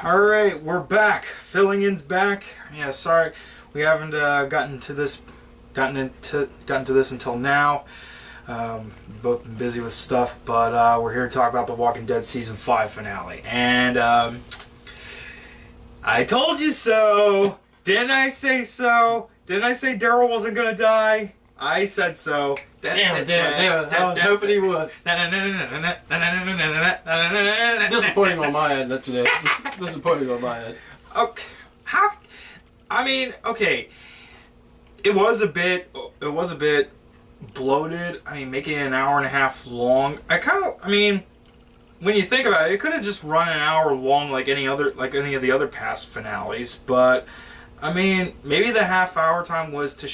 Alright, we're back. Filling in's back. Yeah, sorry we haven't gotten to this until now. Both been busy with stuff, but we're here to talk about The Walking Dead Season 5 finale. And I told you so! Didn't I say so? Didn't I say Daryl wasn't gonna die? I said so. Damn it. I was hoping he would. Disappointing on my end today. Disappointing on my end. Okay. How? I mean, okay. It was a bit bloated. I mean, making it an hour and a half long. I mean, when you think about it, it could have just run an hour long like any of the other past finales. But I mean, maybe the half-hour time was to.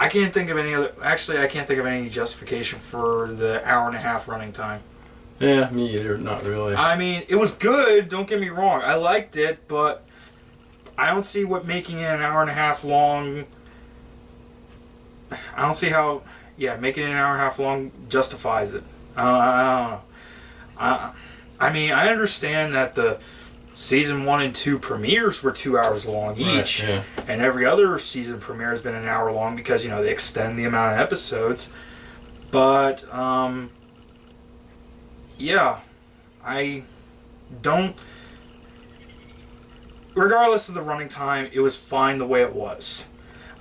I can't think of any other. Actually, I can't think of any justification for the hour and a half running time. Yeah, me either. Not really. I mean, it was good. Don't get me wrong. I liked it, but I don't see what making it an hour and a half long. I don't see how. Yeah, making it an hour and a half long justifies it. I don't know. I mean, I understand that the Season 1 and 2 premieres were 2 hours long each. Right, yeah. And every other season premiere has been an hour long because, you know, they extend the amount of episodes. But, yeah. I don't... Regardless of the running time, it was fine the way it was.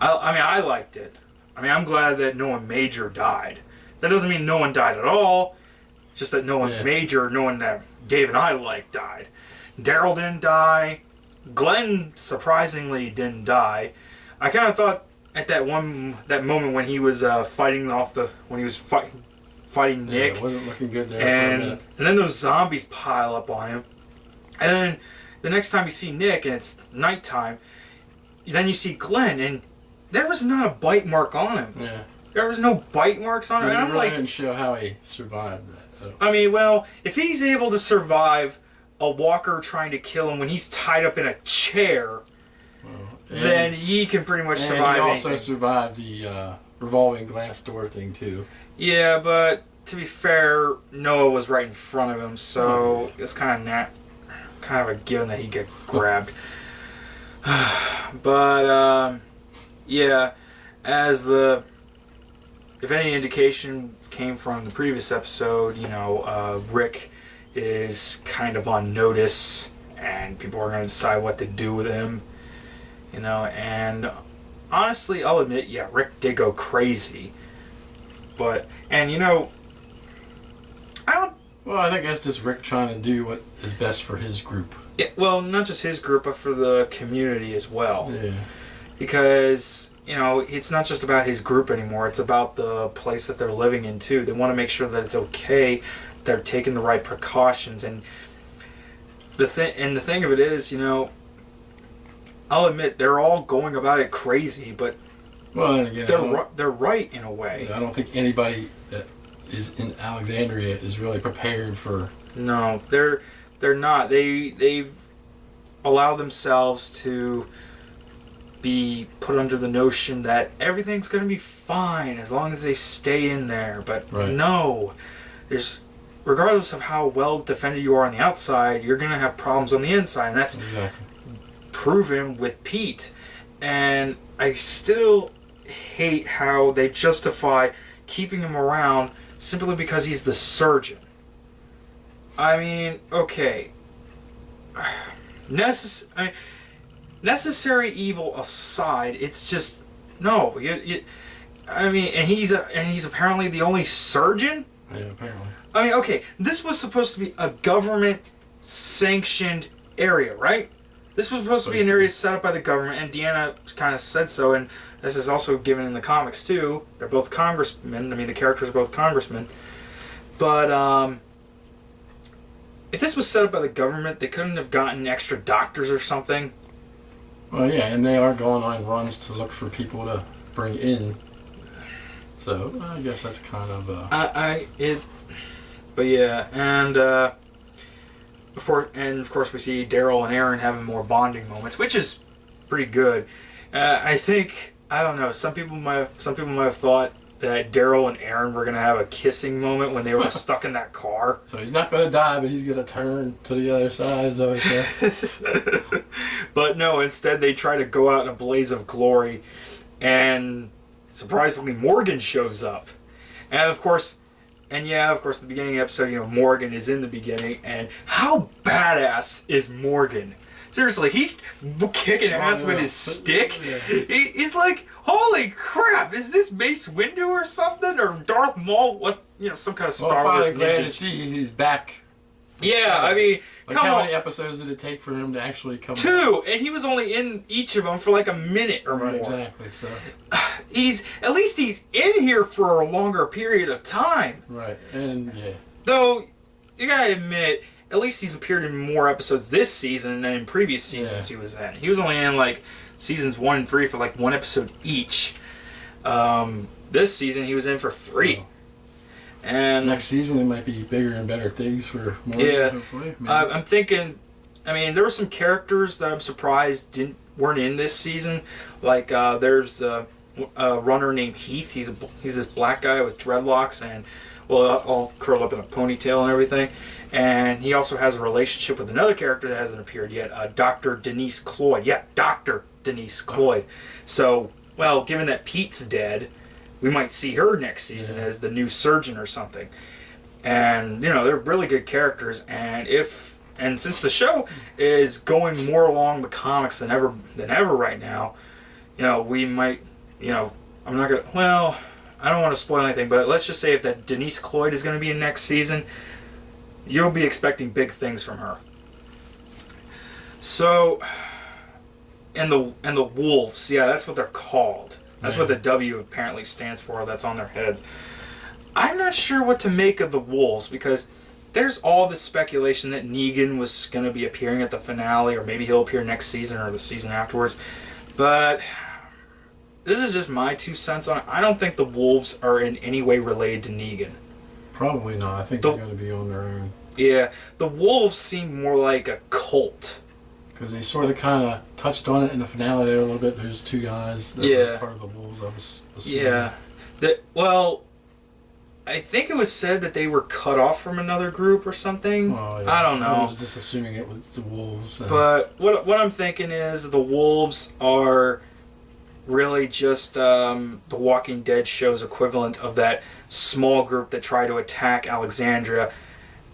I mean, I liked it. I mean, I'm glad that no one major died. That doesn't mean no one died at all. Just that no one major, no one that Dave and I liked died. Daryl didn't die. Glenn surprisingly didn't die. I kind of thought at that moment when he was fighting Nick. It wasn't looking good there and, for a minute. And then those zombies pile up on him. And then the next time you see Nick and it's nighttime, then you see Glenn and there was not a bite mark on him. Yeah. There was no bite marks on him. And I'm really like, didn't show how he survived that. I mean, well, if he's able to survive a walker trying to kill him when he's tied up in a chair, then he can pretty much survive anything. And he also anything. survived the revolving glass door thing, too. Yeah, but to be fair, Noah was right in front of him, so it's kind of a given that he'd get grabbed. But, yeah, if any indication came from the previous episode, you know, Rick is kind of on notice and people are going to decide what to do with him, you know, and honestly, I'll admit, yeah, Rick did go crazy, but, and you know, I think that's just Rick trying to do what is best for his group. Yeah, well, not just his group, but for the community as well. Yeah. Because, you know, it's not just about his group anymore, it's about the place that they're living in too. They want to make sure that it's okay, they're taking the right precautions, and the thing of it is, you know, I'll admit they're all going about it crazy, but they're right in a way. I don't think anybody that is in Alexandria is really prepared for. No, they're not. They've allowed themselves to be put under the notion that everything's going to be fine as long as they stay in there. But no, regardless of how well defended you are on the outside, you're going to have problems on the inside, and that's proven with Pete. And I still hate how they justify keeping him around simply because he's the surgeon. I mean, okay. Necessary evil aside, it's just no. I mean, and he's apparently the only surgeon. Yeah, apparently. I mean, okay, this was supposed to be a government-sanctioned area, right? This was supposed to be an area set up by the government, and Deanna kind of said so, and this is also given in the comics, too. They're both congressmen. I mean, the characters are both congressmen. But, if this was set up by the government, they couldn't have gotten extra doctors or something. Well, yeah, and they are going on runs to look for people to bring in. So I guess that's kind of But yeah, and of course we see Daryl and Aaron having more bonding moments, which is pretty good. I think, I don't know, some people might have thought that Daryl and Aaron were gonna have a kissing moment when they were stuck in that car. So he's not gonna die, but he's gonna turn to the other side, as I always say. But no, instead they try to go out in a blaze of glory, and surprisingly Morgan shows up. And of course, the beginning of the episode, Morgan is in the beginning, and how badass is Morgan? Seriously, he's kicking ass with his stick. Yeah. He's like, holy crap, is this Mace Windu or something? Or Darth Maul? What, some kind of Star Wars finally glad ninja. to see he's back. Yeah, I mean, like come how on. many episodes did it take for him to actually come 2, and he was only in each of them for like a minute or more. Exactly, so. At least he's in here for a longer period of time. Right, and yeah. Though, you gotta admit, at least he's appeared in more episodes this season than in previous seasons he was in. He was only in like seasons 1 and 3 for like 1 episode each. This season he was in for 3. So, and next season it might be bigger and better things for more. Yeah, hopefully. I'm thinking. I mean, there were some characters that I'm surprised weren't in this season. Like there's a runner named Heath. He's this black guy with dreadlocks and all curled up in a ponytail and everything. And he also has a relationship with another character that hasn't appeared yet, Dr. Denise Cloyd. Yeah, Dr. Denise Cloyd. So, well, given that Pete's dead, we might see her next season as the new surgeon or something. And, they're really good characters. And since the show is going more along the comics than ever right now, we might, I'm not going to, well, I don't want to spoil anything, but let's just say if that Denise Cloyd is going to be in next season, you'll be expecting big things from her. So, and the wolves, yeah, that's what they're called. That's what the W apparently stands for. That's on their heads. I'm not sure what to make of the wolves, because there's all this speculation that Negan was going to be appearing at the finale, or maybe he'll appear next season or the season afterwards. But this is just my 2 cents on it. I don't think the wolves are in any way related to Negan. Probably not. I think they're going to be on their own. Yeah, the wolves seem more like a cult. Because they sort of kind of touched on it in the finale there a little bit. There's 2 guys that were part of the wolves. I was assuming. Yeah. I think it was said that they were cut off from another group or something. Oh, yeah. I don't know. I was just assuming it was the wolves. But what I'm thinking is the wolves are really just the Walking Dead show's equivalent of that small group that tried to attack Alexandria,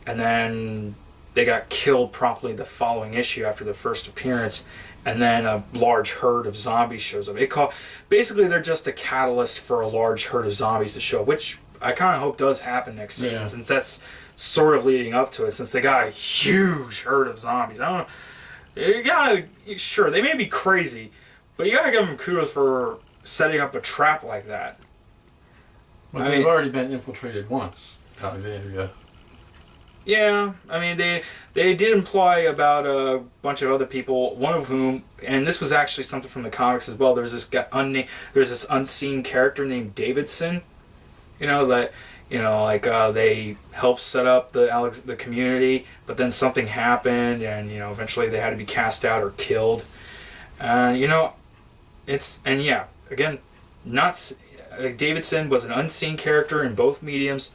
and then they got killed promptly the following issue after the first appearance, and then a large herd of zombies shows up. Basically, they're just a catalyst for a large herd of zombies to show up, which I kind of hope does happen next season, since that's sort of leading up to it, since they got a huge herd of zombies. I don't know. Sure, they may be crazy, but you gotta give them kudos for setting up a trap like that. Well, they've already been infiltrated once, Alexandria. Yeah, I mean, they did imply about a bunch of other people, one of whom, and this was actually something from the comics as well, there's this unseen character named Davidson, they helped set up the community, but then something happened, and, eventually they had to be cast out or killed. Davidson was an unseen character in both mediums,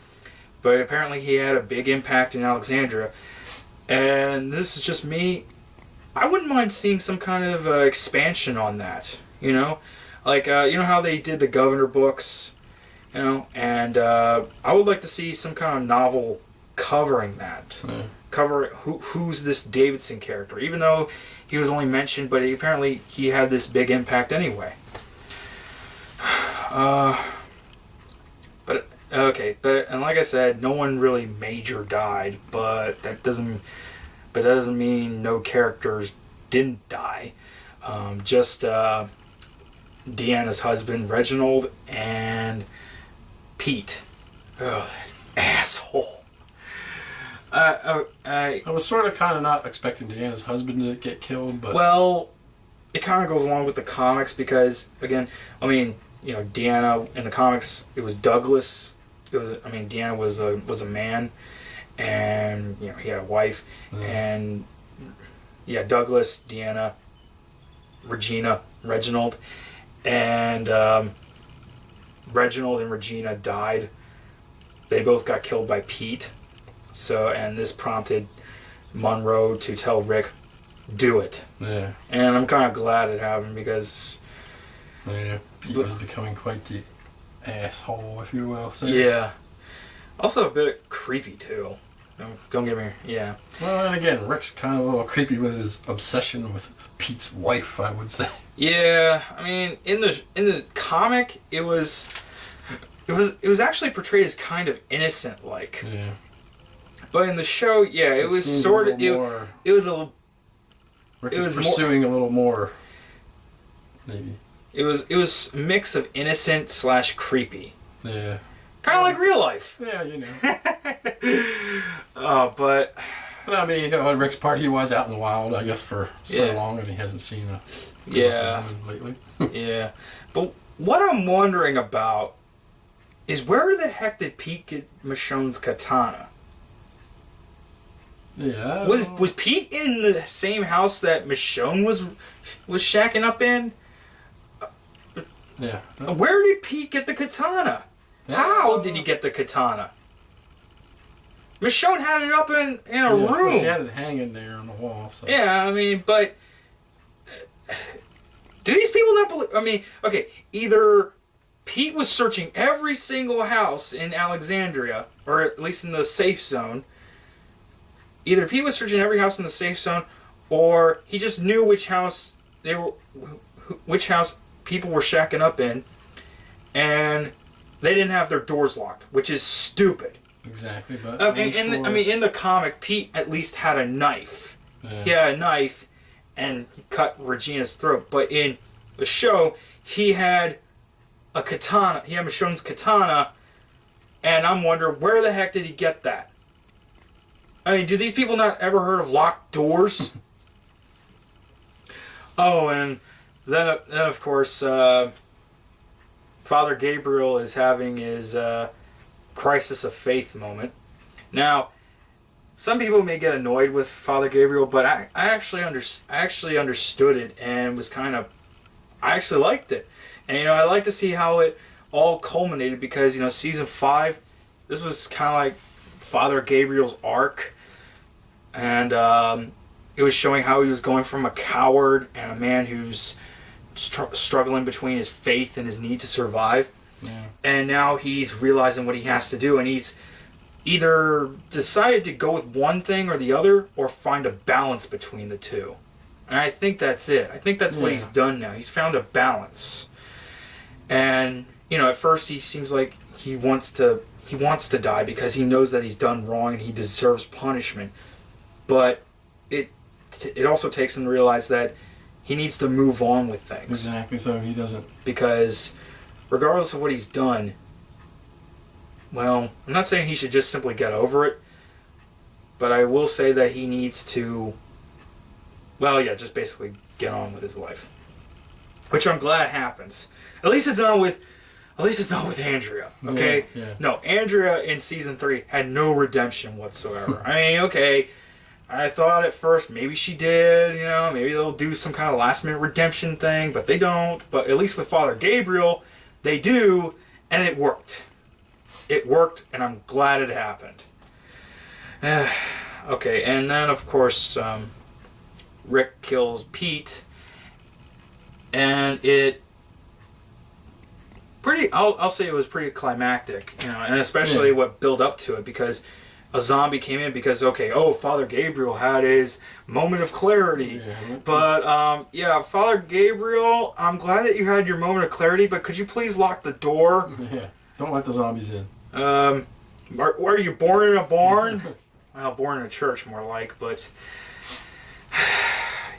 but apparently he had a big impact in Alexandria. And this is just me. I wouldn't mind seeing some kind of expansion on that, how they did the Governor books, and I would like to see some kind of novel covering that. Yeah. Cover who's this Davidson character, even though he was only mentioned, but apparently he had this big impact anyway. And like I said, no one really major died, but that doesn't mean no characters didn't die. Just Deanna's husband Reginald and Pete. Oh, that asshole. I was sort of kind of not expecting Deanna's husband to get killed, but... Well, it kind of goes along with the comics because, again, Deanna in the comics, it was Douglas. Deanna was a man, and he had a wife, and Douglas, Deanna, Regina, Reginald, and Reginald and Regina died. They both got killed by Pete. And this prompted Monroe to tell Rick, do it. Yeah. And I'm kind of glad it happened because... Yeah, Pete was becoming quite the asshole, if you will say. Yeah. Also a bit creepy, too. Don't get me... Yeah. Well, and again, Rick's kind of a little creepy with his obsession with Pete's wife, I would say. Yeah, in the comic, it was actually portrayed as kind of innocent-like. Yeah. But in the show, it was sort of... It was a little... Rick is pursuing a little more, maybe. It was a mix of innocent / creepy. Yeah. Kind of like real life. Yeah, But at Rick's part, he was out in the wild, I guess, for so long, and he hasn't seen a woman lately. Yeah. But what I'm wondering about is where the heck did Pete get Michonne's katana? Yeah. Was Pete in the same house that Michonne was shacking up in? Yeah. Where did Pete get the katana? How did he get the katana? Michonne had it up in a room. She had it hanging there on the wall. So. Yeah, but do these people not believe? Okay, either Pete was searching every single house in Alexandria, or at least in the safe zone. Either Pete was searching every house in the safe zone, or he just knew which house people were shacking up in, and they didn't have their doors locked, which is stupid. Exactly, but in the comic, Pete at least had a knife. Yeah. He had a knife, and he cut Regina's throat. But in the show, he had a katana. He had Michonne's katana, and I'm wondering where the heck did he get that? Do these people not ever heard of locked doors? Oh, and then of course, Father Gabriel is having his crisis of faith moment. Now, some people may get annoyed with Father Gabriel, but I actually understood it and was I actually liked it. And I like to see how it all culminated because season 5, this was kind of like Father Gabriel's arc. And it was showing how he was going from a coward and a man who's struggling between his faith and his need to survive. Yeah. And now he's realizing what he has to do, and he's either decided to go with one thing or the other, or find a balance between the two. And I think that's it. I think that's what he's done now. He's found a balance. And at first he seems like he wants to die because he knows that he's done wrong and he deserves punishment. But it also takes him to realize that he needs to move on with things. Exactly, so he doesn't... Because regardless of what he's done, well, I'm not saying he should just simply get over it, but I will say that he needs to, just basically get on with his life. Which I'm glad happens. At least it's not with Andrea, okay? Yeah. No, Andrea in season 3 had no redemption whatsoever. Okay, I thought at first maybe she did, maybe they'll do some kind of last minute redemption thing, but they don't. But at least with Father Gabriel, they do, and it worked. It worked, and I'm glad it happened. Okay, and then of course, Rick kills Pete, and I'll say it was pretty climactic, and especially what built up to it, because a zombie came in because, Father Gabriel had his moment of clarity. Yeah. But, Father Gabriel, I'm glad that you had your moment of clarity, but could you please lock the door? Yeah, don't let the zombies in. Were you born in a barn? Well, born in a church, more like, but...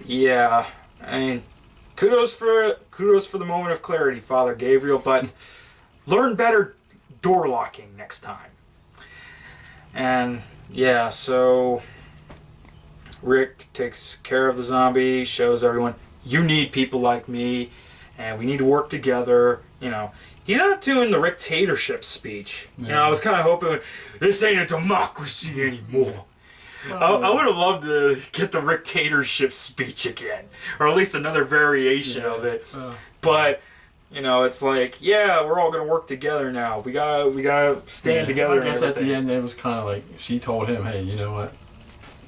yeah, kudos for the moment of clarity, Father Gabriel, but learn better door locking next time. And so Rick takes care of the zombie, shows everyone, you need people like me, and we need to work together, you know, he's not doing the dictatorship speech. Yeah. You know, I was kind of hoping, this ain't a democracy anymore. I would have loved to get the dictatorship speech again, or at least another variation of it. But you know, it's like, yeah, we're all gonna work together now. We gotta stand together. I guess at the end it was kind of like she told him, "Hey, you know what?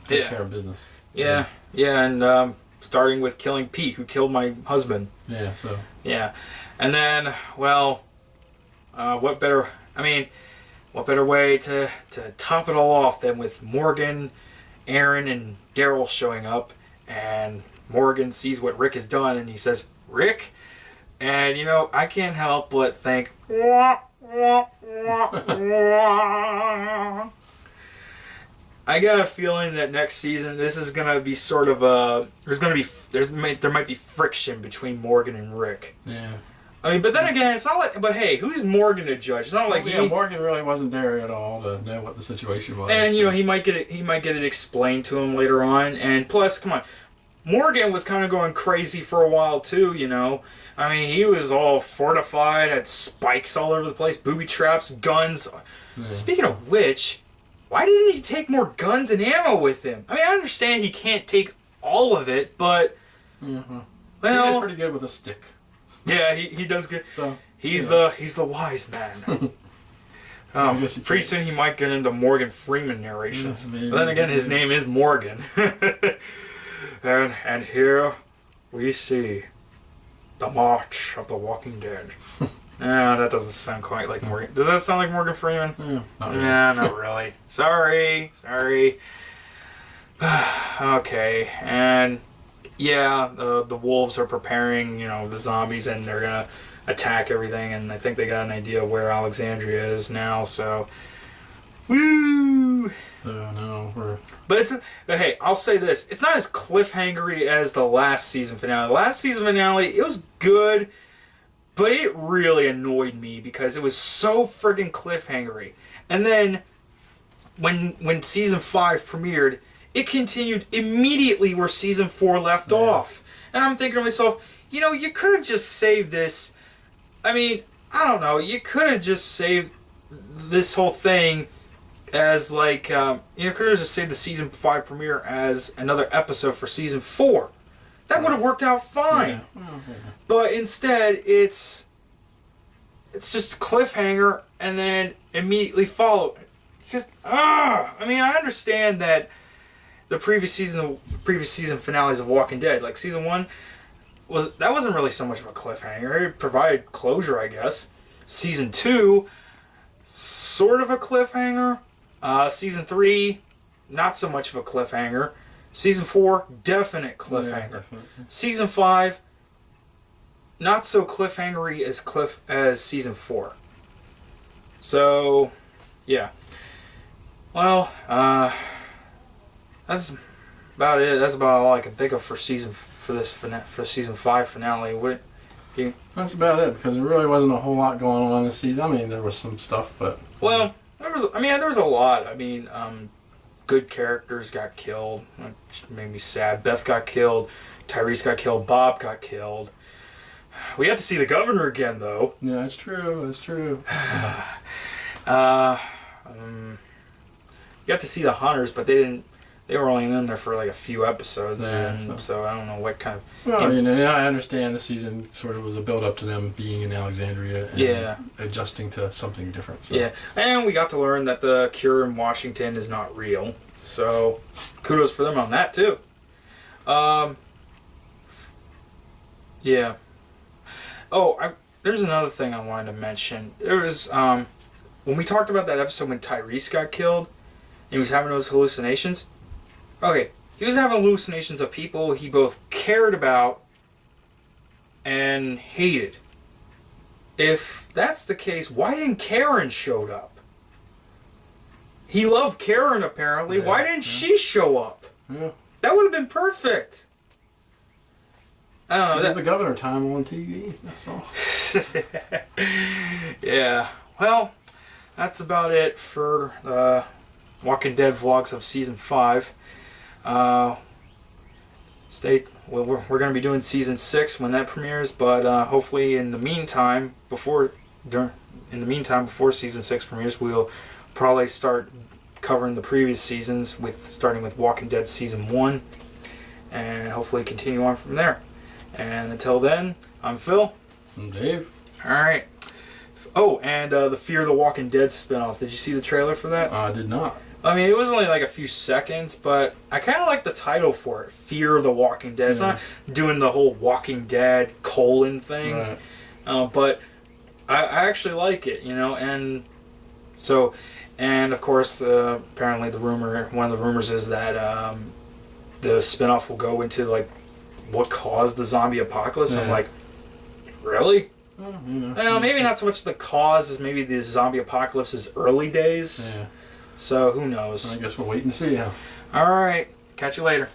Take care of business." Yeah, and starting with killing Pete, who killed my husband. Yeah. So. Yeah, and then, well, what better way to top it all off than with Morgan, Aaron, and Daryl showing up, and Morgan sees what Rick has done, and he says, "Rick?" And, you know, I can't help but think, I got a feeling that next season this is going to be sort of a... There might be friction between Morgan and Rick. Yeah. I mean, but then again, it's not like... But hey, who's Morgan to judge? It's not like Morgan really wasn't there at all to know what the situation was. And, you know, he might get it explained to him later on. And plus, come on, Morgan was kind of going crazy for a while, too, you know. I mean, he was all fortified, had spikes all over the place, booby traps, guns. Yeah. Speaking of which, why didn't he take more guns and ammo with him? I mean, I understand he can't take all of it, but... Mm-hmm. Well... He did pretty good with a stick. Yeah, he does good. So, he's the wise man. Pretty soon he might get into Morgan Freeman narrations. Yeah, but then again, his name is Morgan. and here we see the March of the Walking Dead. That doesn't sound quite like Morgan. Does that sound like Morgan Freeman? Yeah, not really. Nah, not really. Sorry. Okay, and yeah, the wolves are preparing, you know, the zombies, and they're gonna attack everything, and I think they got an idea of where Alexandria is now, so... Woo! But hey, I'll say this. It's not as cliffhangery as the last season finale. The last season finale, it was good, but it really annoyed me because it was so friggin' cliffhangery. And then, when season 5 premiered, it continued immediately where season 4 left off. And I'm thinking to myself, you know, you could have just saved this. I mean, I don't know. You could have just saved this whole thing as like, you could have just saved the season 5 premiere as another episode for season 4. That would have worked out fine. Yeah. But instead, it's just cliffhanger and then immediately follow. It's just, I mean, I understand that the previous season finales of Walking Dead, like season 1, wasn't really so much of a cliffhanger. It provided closure, I guess. Season 2, sort of a cliffhanger. Season 3, not so much of a cliffhanger. Season 4, definite cliffhanger. Yeah, season 5, not so cliffhangery as season 4. So, yeah. Well, that's about it. That's about all I can think of for season 5 finale. That's about it, because there really wasn't a whole lot going on this season. I mean, there was some stuff, but... Well, there was a lot. I mean, good characters got killed, which made me sad. Beth got killed. Tyrese got killed. Bob got killed. We had to see the governor again, though. Yeah, that's true. That's true. You got to see the hunters, but they were only in there for like a few episodes, so I don't know what kind of... Well, you know, I understand the season sort of was a build-up to them being in Alexandria and adjusting to something different. So. Yeah, and we got to learn that the cure in Washington is not real, so kudos for them on that, too. Yeah. Oh, there's another thing I wanted to mention. There was, when we talked about that episode when Tyrese got killed, and he was having those hallucinations... Okay, he was having hallucinations of people he both cared about and hated. If that's the case, why didn't Karen show up? He loved Karen, apparently. Yeah, why didn't she show up? Yeah. That would have been perfect. I don't know. To give the governor time on TV, that's all. Yeah. Well, that's about it for Walking Dead vlogs of Season 5. we're going to be doing season 6 when that premieres, but hopefully in the meantime, before season 6 premieres, we'll probably start covering the previous seasons, starting with Walking Dead season 1, and hopefully continue on from there. And until then, I'm Phil. I'm Dave. All right. Oh, and the Fear the Walking Dead spinoff. Did you see the trailer for that? I did not. I mean, it was only like a few seconds, but I kind of like the title for it. Fear the Walking Dead. It's not doing the whole Walking Dead : thing. Right. But I actually like it, and so, and of course, apparently one of the rumors is that the spinoff will go into like what caused the zombie apocalypse. Yeah. I'm like, really? Well, Well, maybe not so much the cause as maybe the zombie apocalypse's early days. Yeah. So who knows? I guess we'll wait and see. Huh? All right. Catch you later.